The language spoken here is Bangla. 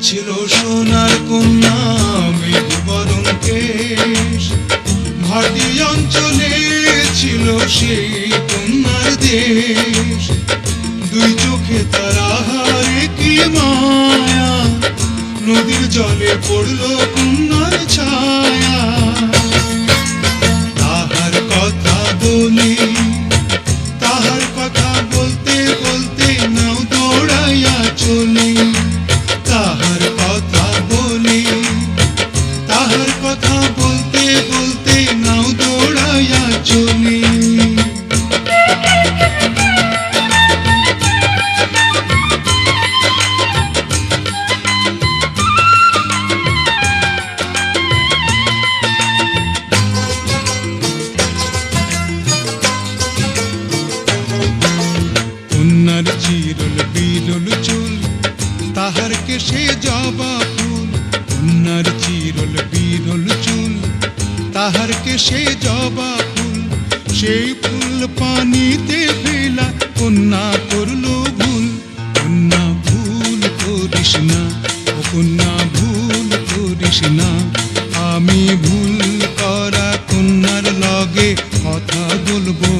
ছিল সোনার কন্যা মেঘবরণ কেশ, ভাটি অঞ্চলে ছিল সেই কন্যার দেশ। দুই চোখে তারা হারে কি মায়া, নদীর জলে পড়ল কন্যার ছায়া। তাহার কথা বলি, তাহার কথা বলতে বলতে নাও দৌড়াইয়া চলি। তাহার কথা বলি, তাহার কথা বলতে বলতে নাও দৌড়াইয়া চলি। কন্যার চিরল বিরল চুল, তাহার কেশে জবা ফুল। কন্যার চিরল বিরল চুল, তাহার কেশে জবা ফুল। সেই ফুল পানিতে ফেলা কন্যা করল ভুল। কন্যা ভুল করিস না, ও কন্যা ভুল করিস না। আমি ভুল করা কন্যার লগে কথা বলবো